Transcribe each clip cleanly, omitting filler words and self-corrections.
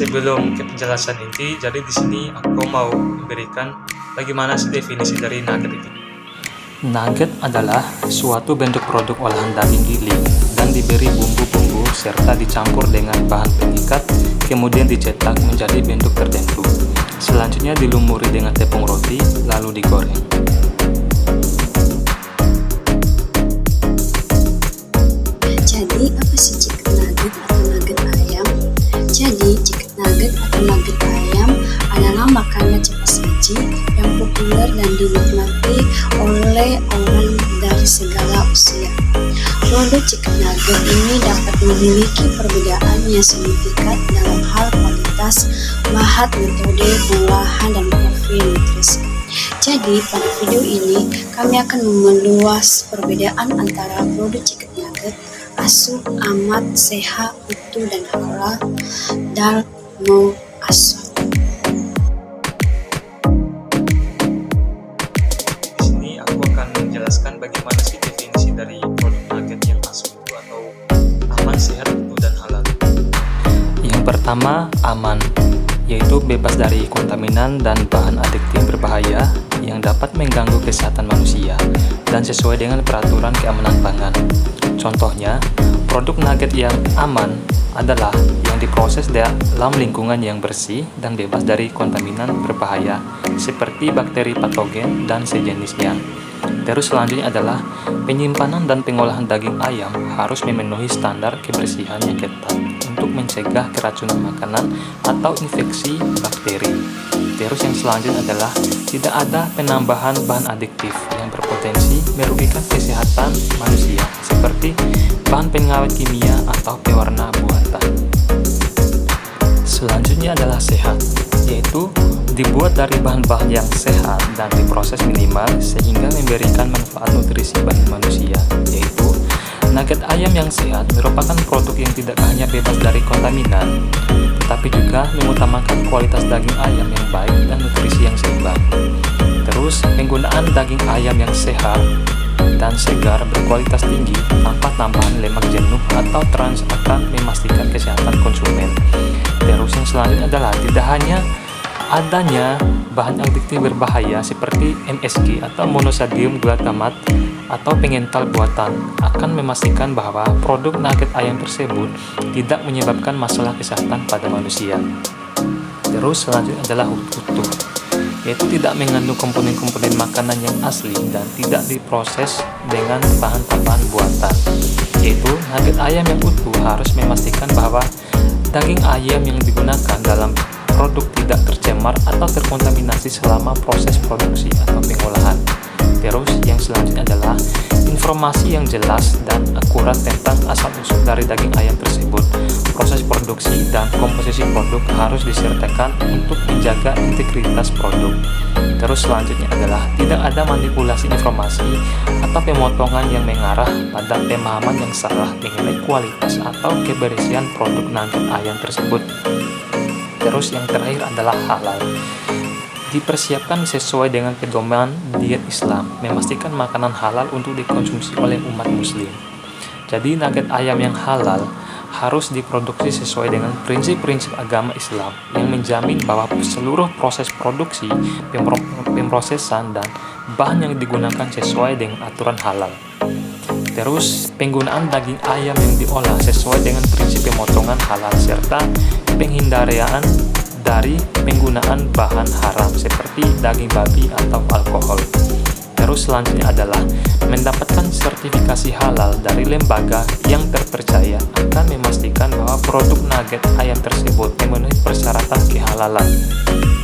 sebelum ke penjelasan inti, jadi di sini aku mau memberikan bagaimana sih definisi dari nugget itu. Nugget adalah suatu bentuk produk olahan daging giling dan diberi bumbu-bumbu serta dicampur dengan bahan pengikat, kemudian dicetak menjadi bentuk tertentu. Selanjutnya dilumuri dengan tepung roti, lalu digoreng. Jadi, apa sih chicken nugget atau nugget ayam? Jadi, chicken nugget atau nugget ayam adalah makanan cepat saji yang populer dan dinikmati oleh orang dari segala usia. Produk chicken nugget ini dapat memiliki perbedaan yang signifikan dalam hal kualitas, bahan, metode pengolahan, dan profil nutrisi. Jadi, pada video ini kami akan meluas perbedaan antara produk chicken nugget, ASU, aman, sehat, utuh, dan halal, dan no ASU. Di sini aku akan menjelaskan bagaimana sih definisi dari produk nugget yang ASU itu atau aman, sehat, utuh, dan halal. Yang pertama, aman, yaitu bebas dari kontaminan dan bahan adiktif berbahaya yang dapat mengganggu kesehatan manusia dan sesuai dengan peraturan keamanan pangan. Contohnya, produk nugget yang aman adalah yang diproses dalam lingkungan yang bersih dan bebas dari kontaminan berbahaya seperti bakteri patogen dan sejenisnya. Terus selanjutnya adalah penyimpanan dan pengolahan daging ayam harus memenuhi standar kebersihan yang ketat untuk mencegah keracunan makanan atau infeksi bakteri. Terus yang selanjutnya adalah tidak ada penambahan bahan adiktif yang berpotensi merugikan kesehatan manusia seperti bahan pengawet kimia atau pewarna buatan. Selanjutnya adalah sehat, yaitu dibuat dari bahan-bahan yang sehat dan diproses minimal sehingga memberikan manfaat nutrisi bagi manusia, yaitu nugget ayam yang sehat merupakan produk yang tidak hanya bebas dari kontaminan, tetapi juga mengutamakan kualitas daging ayam yang baik dan nutrisi yang seimbang. Terus, penggunaan daging ayam yang sehat dan segar berkualitas tinggi tanpa tambahan lemak jenuh atau trans akan memastikan kesehatan konsumen. Terus yang selanjutnya adalah tidak hanya adanya bahan adiktif berbahaya seperti MSG atau monosodium glutamat atau pengental buatan akan memastikan bahwa produk nugget ayam tersebut tidak menyebabkan masalah kesehatan pada manusia. Terus selanjutnya adalah utuh, yaitu tidak mengandung komponen-komponen makanan yang asli dan tidak diproses dengan bahan tambahan buatan. Yaitu nugget ayam yang utuh harus memastikan bahwa daging ayam yang digunakan dalam produk tidak tercemar atau terkontaminasi selama proses produksi atau pengolahan. Terus yang selanjutnya adalah informasi yang jelas dan akurat tentang asal-usul dari daging ayam tersebut. Proses produksi dan komposisi produk harus disertakan untuk menjaga integritas produk. Terus selanjutnya adalah tidak ada manipulasi informasi atau pemotongan yang mengarah pada pemahaman yang salah mengenai kualitas atau kebersihan produk nugget ayam tersebut. Terus yang terakhir adalah halal. Dipersiapkan sesuai dengan pedoman diet Islam, memastikan makanan halal untuk dikonsumsi oleh umat muslim. Jadi nugget ayam yang halal harus diproduksi sesuai dengan prinsip-prinsip agama Islam yang menjamin bahwa seluruh proses produksi, pemrosesan, dan bahan yang digunakan sesuai dengan aturan halal. Terus, penggunaan daging ayam yang diolah sesuai dengan prinsip pemotongan halal serta penghindarian dari penggunaan bahan haram seperti daging babi atau alkohol. Terus selanjutnya adalah mendapatkan sertifikasi halal dari lembaga yang terpercaya akan memastikan bahwa produk nugget ayam tersebut memenuhi persyaratan kehalalan.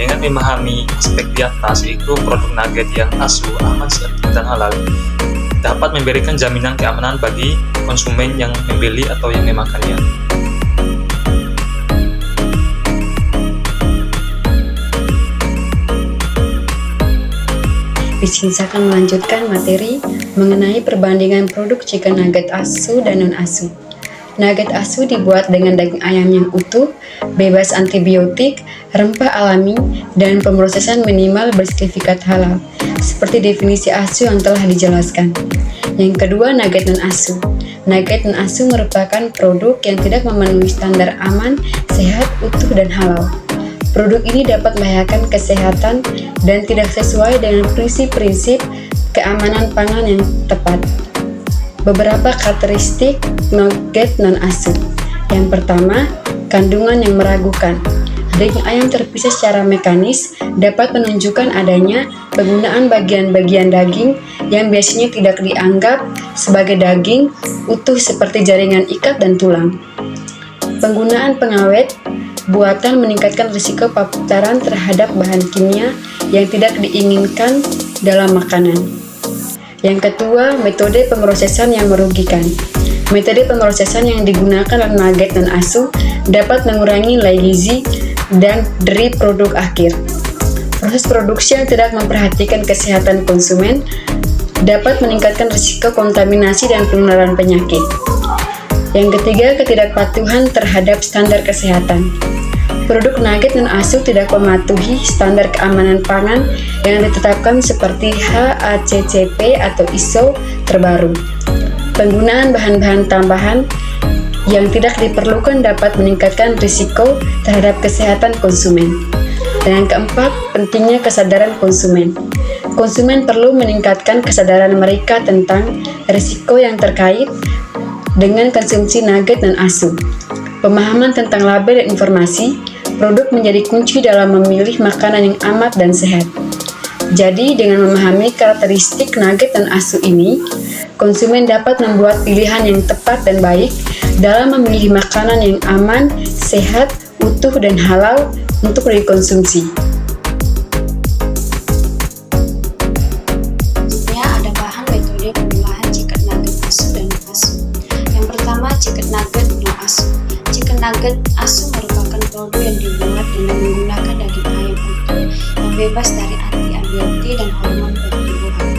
Dengan memahami aspek di atas, yaitu produk nugget yang ASU, aman, sehat, dan halal, dapat memberikan jaminan keamanan bagi konsumen yang membeli atau yang memakannya. Di sini saya akan melanjutkan materi mengenai perbandingan produk chicken nugget ASU dan non-ASU. Nugget ASU dibuat dengan daging ayam yang utuh, bebas antibiotik, rempah alami, dan pemrosesan minimal bersertifikat halal, seperti definisi ASU yang telah dijelaskan. Yang kedua, nugget non-ASU. nugget dan asu merupakan produk yang tidak memenuhi standar aman, sehat, utuh, dan halal. Produk ini dapat membahayakan kesehatan dan tidak sesuai dengan prinsip-prinsip keamanan pangan yang tepat. Beberapa karakteristik nugget non-asu. Yang pertama, kandungan yang meragukan. Daging ayam terpisah secara mekanis dapat menunjukkan adanya penggunaan bagian-bagian daging yang biasanya tidak dianggap sebagai daging utuh seperti jaringan ikat dan tulang. Penggunaan pengawet buatan meningkatkan risiko paparan terhadap bahan kimia yang tidak diinginkan dalam makanan. Yang kedua, metode pemrosesan yang merugikan. Metode pemrosesan yang digunakan dalam nugget dan asu dapat mengurangi nilai gizi dan dari produk akhir. Proses produksi yang tidak memperhatikan kesehatan konsumen dapat meningkatkan risiko kontaminasi dan penularan penyakit. Yang ketiga, ketidakpatuhan terhadap standar kesehatan. Produk nugget dan asu tidak mematuhi standar keamanan pangan yang ditetapkan seperti HACCP atau ISO terbaru. Penggunaan bahan-bahan tambahan yang tidak diperlukan dapat meningkatkan risiko terhadap kesehatan konsumen. Dan yang keempat, pentingnya kesadaran konsumen. Konsumen perlu meningkatkan kesadaran mereka tentang risiko yang terkait dengan konsumsi nugget dan asu. Pemahaman tentang label dan informasi produk menjadi kunci dalam memilih makanan yang aman dan sehat. Jadi, dengan memahami karakteristik nugget dan asu ini, konsumen dapat membuat pilihan yang tepat dan baik dalam memilih makanan yang aman, sehat, utuh, dan halal untuk dikonsumsi. Selanjutnya ada bahan metode pengolahan chicken nugget asu dan asu. Yang pertama, chicken nugget no asu. Chicken nugget asu merupakan produk yang dibuat dengan menggunakan daging ayam utuh yang bebas dari antibiotik dan hormon pertumbuhan.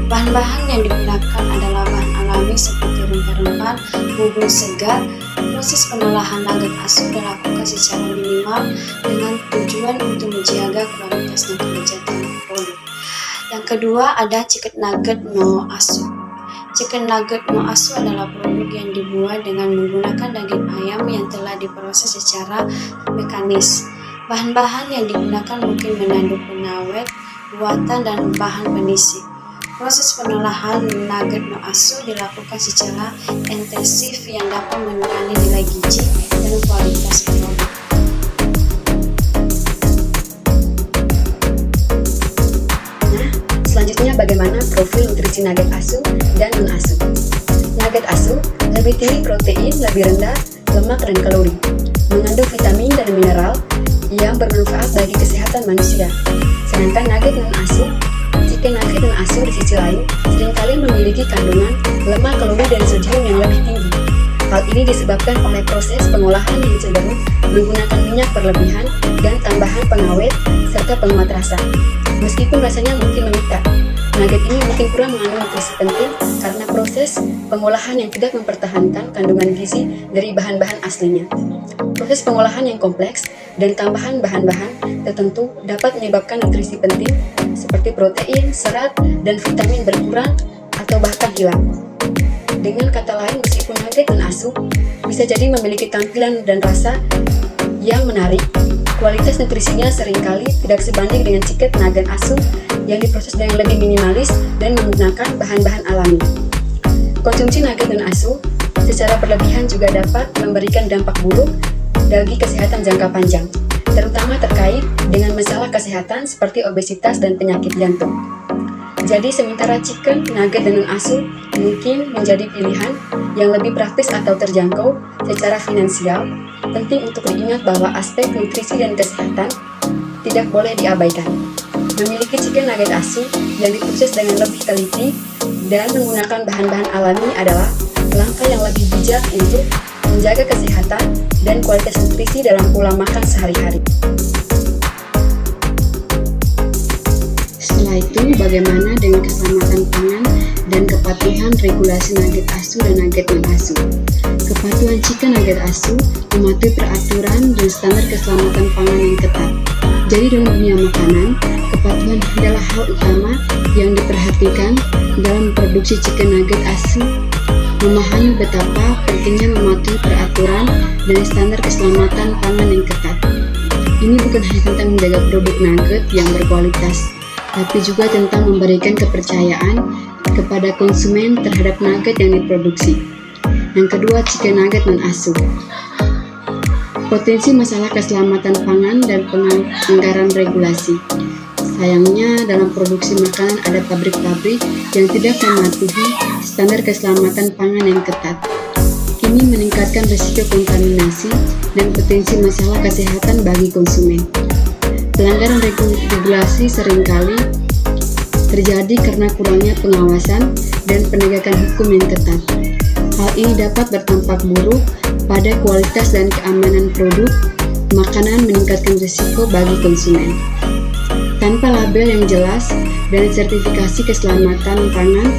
Bahan-bahan yang digunakan adalah bahan alami seperti rempah-rempah, bumbu segar. Proses pengolahan nugget asu dilakukan secara minimal dengan tujuan untuk menjaga kualitas dan kelezatan produk. Yang kedua ada chicken nugget no asu. Chicken nugget no asu adalah produk yang dibuat dengan menggunakan daging ayam yang telah diproses secara mekanis. Bahan-bahan yang digunakan mungkin mengandung pengawet, buatan, dan bahan penyisir. Proses pengolahan nugget no asu dilakukan secara intensif yang dapat mengurangi nilai gizi dan kualitas produk. Nah, selanjutnya bagaimana profil nutrisi nugget asu dan non asu. Nugget asu lebih tinggi protein, lebih rendah lemak dan kalori, mengandung vitamin dan mineral yang bermanfaat bagi kesehatan manusia. Sedangkan nugget non asu, chicken nugget dan asu di sisi lain seringkali memiliki kandungan lemak, kalori, dan sodium yang lebih tinggi. Hal ini disebabkan oleh proses pengolahan yang cenderung menggunakan minyak berlebihan dan tambahan pengawet serta penguat rasa. Meskipun rasanya mungkin memikat, nugget ini mungkin kurang mengandung nutrisi penting karena proses pengolahan yang tidak mempertahankan kandungan gizi dari bahan-bahan aslinya. Proses pengolahan yang kompleks dan tambahan bahan-bahan tertentu dapat menyebabkan nutrisi penting seperti protein, serat, dan vitamin berkurang atau bahkan hilang. Dengan kata lain, meskipun nugget dan asu bisa jadi memiliki tampilan dan rasa yang menarik, kualitas nutrisinya seringkali tidak sebanding dengan chicken nugget asu yang diproses dengan lebih minimalis dan menggunakan bahan-bahan alami. Konsumsi nugget dan asu secara berlebihan juga dapat memberikan dampak buruk bagi kesehatan jangka panjang, terutama terkait dengan masalah kesehatan seperti obesitas dan penyakit jantung. Jadi sementara chicken, nugget, dan non-asu mungkin menjadi pilihan yang lebih praktis atau terjangkau secara finansial, penting untuk diingat bahwa aspek nutrisi dan kesehatan tidak boleh diabaikan. Memiliki chicken nugget asu yang diproses dengan lebih teliti dan menggunakan bahan-bahan alami adalah langkah yang lebih bijak untuk menjaga kesehatan dan kualitas nutrisi dalam pola makan sehari-hari. Setelah itu, bagaimana dengan keselamatan pangan dan kepatuhan regulasi nugget asu dan nugget non-asu? Kepatuhan chicken nugget asu mematuhi peraturan dan standar keselamatan pangan yang ketat. Jadi dalam dunia makanan, kepatuhan adalah hal utama yang diperhatikan dalam produksi chicken nugget asu memahami betapa pentingnya mematuhi peraturan dan standar keselamatan pangan yang ketat. Ini bukan hanya tentang menjaga produk nugget yang berkualitas, tapi juga tentang memberikan kepercayaan kepada konsumen terhadap nugget yang diproduksi. Yang kedua, chicken nugget non-asuh. Potensi masalah keselamatan pangan dan pelanggaran regulasi. Sayangnya, dalam produksi makanan ada pabrik-pabrik yang tidak mematuhi standar keselamatan pangan yang ketat. Ini meningkatkan risiko kontaminasi dan potensi masalah kesehatan bagi konsumen. Pelanggaran regulasi seringkali terjadi karena kurangnya pengawasan dan penegakan hukum yang ketat. Hal ini dapat berdampak buruk pada kualitas dan keamanan produk makanan, meningkatkan risiko bagi konsumen. Tanpa label yang jelas dan sertifikasi keselamatan pangan,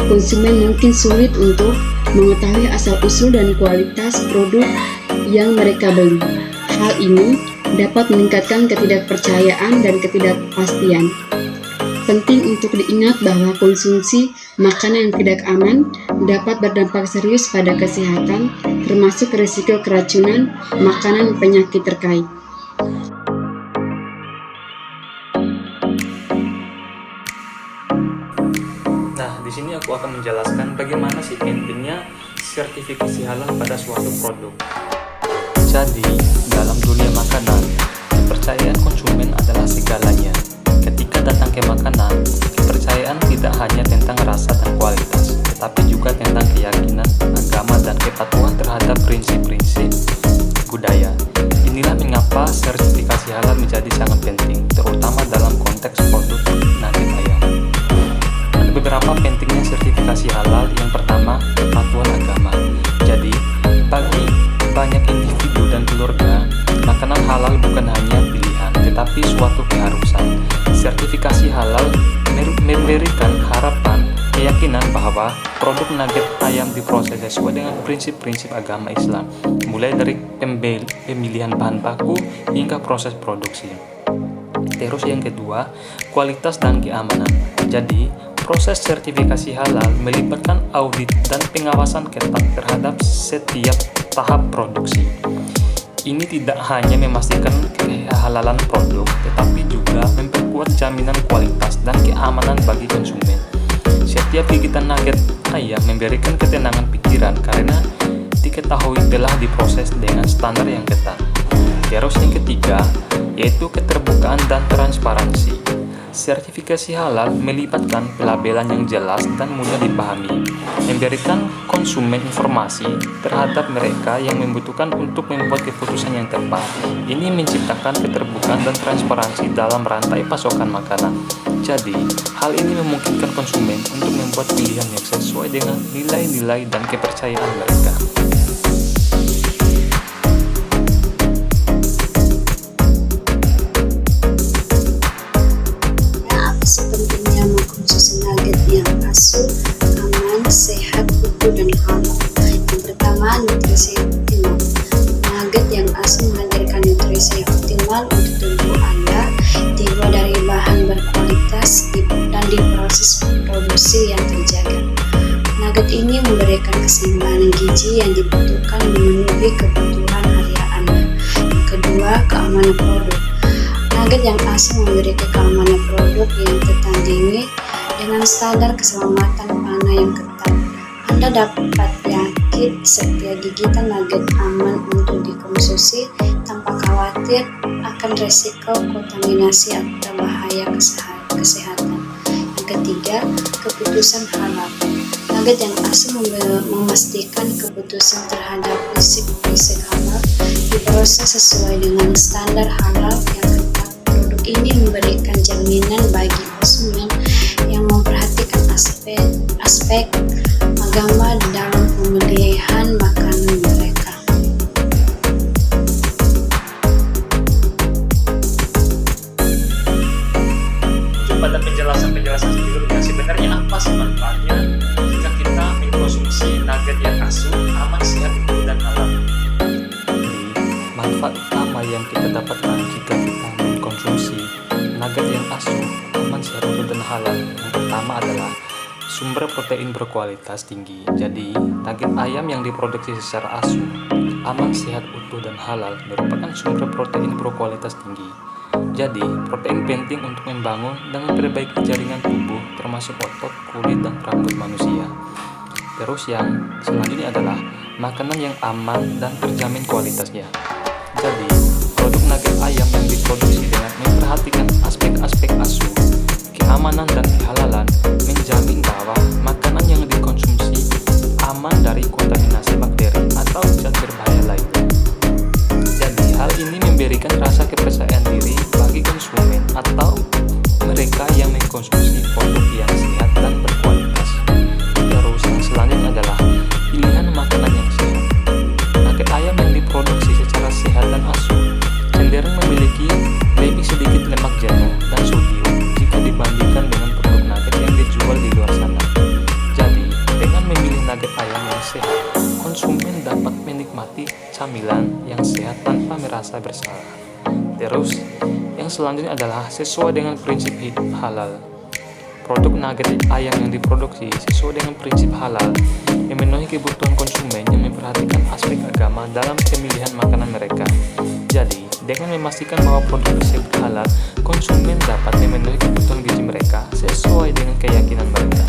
konsumen mungkin sulit untuk mengetahui asal-usul dan kualitas produk yang mereka beli. Hal ini dapat meningkatkan ketidakpercayaan dan ketidakpastian. Penting untuk diingat bahwa konsumsi makanan yang tidak aman dapat berdampak serius pada kesehatan, termasuk risiko keracunan makanan dan penyakit terkait. Nah, di sini aku akan menjelaskan bagaimana sih pentingnya sertifikasi halal pada suatu produk. Jadi, dalam dunia makanan, kepercayaan konsumen adalah segalanya. Ketika datang ke makanan, kepercayaan tidak hanya tentang rasa dan kualitas, tetapi juga tentang keyakinan, agama, dan kepatuhan terhadap prinsip-prinsip budaya. Inilah mengapa sertifikasi halal menjadi sangat penting, terutama dalam konteks produk nugget ayam. Ada beberapa pentingnya sertifikasi halal. Yang pertama, kepatuhan agama. Jadi, bagi banyak individu dan keluarga, makanan halal bukan hanya pilihan, tetapi suatu keharusan. Sertifikasi halal memberikan harapan, keyakinan bahwa produk nugget ayam diproses sesuai dengan prinsip-prinsip agama Islam, mulai dari pemilihan bahan baku hingga proses produksi. Terus yang kedua, kualitas dan keamanan. Jadi, proses sertifikasi halal melibatkan audit dan pengawasan ketat terhadap setiap tahap produksi. Ini tidak hanya memastikan kehalalan produk, tetapi juga memperkuat jaminan kualitas dan keamanan bagi konsumen. Setiap gigitan nugget ayam memberikan ketenangan pikiran karena diketahui telah diproses dengan standar yang ketat. Terus yang ketiga, yaitu keterbukaan dan transparansi. Sertifikasi halal melibatkan pelabelan yang jelas dan mudah dipahami, memberikan konsumen informasi terhadap mereka yang membutuhkan untuk membuat keputusan yang tepat. Ini menciptakan keterbukaan dan transparansi dalam rantai pasokan makanan. Jadi, hal ini memungkinkan konsumen untuk membuat pilihan yang sesuai dengan nilai-nilai dan kepercayaan mereka. Sepentingnya mengkonsumsi nugget yang asuh, aman, sehat, utuh, dan halal. Yang pertama, nutrisi optimal. Nugget yang asuh menghadirkan nutrisi optimal untuk tubuh Anda, dibuat dari bahan berkualitas dan diproses produksi yang terjaga. Nugget ini memberikan keseimbangan gizi yang dibutuhkan memenuhi kebutuhan harian Anda. Yang kedua, keamanan produk. Nugget yang asuh memiliki keamanan produk yang tertandingi dengan standar keselamatan pangan yang ketat. Anda dapat yakin setiap gigitan nugget aman untuk dikonsumsi tanpa khawatir akan risiko kontaminasi atau bahaya kesehatan. Yang ketiga, keputusan halal. Nugget yang asuh memastikan keputusan terhadap prinsip-prinsip halal diproses sesuai dengan standar halal yang ketat. Ini memberikan jaminan bagi konsumen yang memperhatikan aspek agama dalam pemilihan makanan mereka. Pada penjelasan sebelumnya, sebenarnya apa sih manfaatnya jika kita mengkonsumsi nugget yang asuh, aman, sehat, utuh, dan halal? Manfaat utama yang kita dapatkan jika kita mengkonsumsi nugget yang asuh, aman, sehat, utuh, dan halal. Yang pertama adalah sumber protein berkualitas tinggi. Jadi, nugget ayam yang diproduksi secara asuh, aman, sehat, utuh, dan halal merupakan sumber protein berkualitas tinggi. Jadi, protein penting untuk membangun dan memperbaiki jaringan tubuh termasuk otot, kulit, dan rambut manusia. Terus yang selanjutnya adalah makanan yang aman dan terjamin kualitasnya. Jadi, produk nugget ayam yang diproduksi dengan memperhatikan aspek-aspek asuh, keamanan, dan kehalalan menjamin bahwa makanan yang dikonsumsi aman dari kontaminasi bakteri atau zat berbahaya lainnya. Jadi, hal ini memberikan rasa kepercayaan diri bagi konsumen atau mereka yang mengkonsumsi produk yang sehat dan berkualitas. Terus yang selanjutnya adalah pilihan makanan yang sehat. Nugget ayam yang diproduksi secara sehat dan asuh cenderung memiliki lebih sedikit lemak jenuh dan sodium jika dibandingkan dengan produk nugget yang dijual di luar sana. Jadi, dengan memilih nugget ayam yang sehat, konsumen dapat menikmati camilan yang sehat tanpa merasa bersalah. Terus, yang selanjutnya adalah sesuai dengan prinsip hidup halal. Produk nugget ayam yang diproduksi sesuai dengan prinsip halal memenuhi kebutuhan konsumen yang memperhatikan aspek agama dalam pemilihan makanan mereka. Jadi, dengan memastikan bahwa produk tersebut halal, konsumen dapat memenuhi kebutuhan gizi mereka sesuai dengan keyakinan mereka.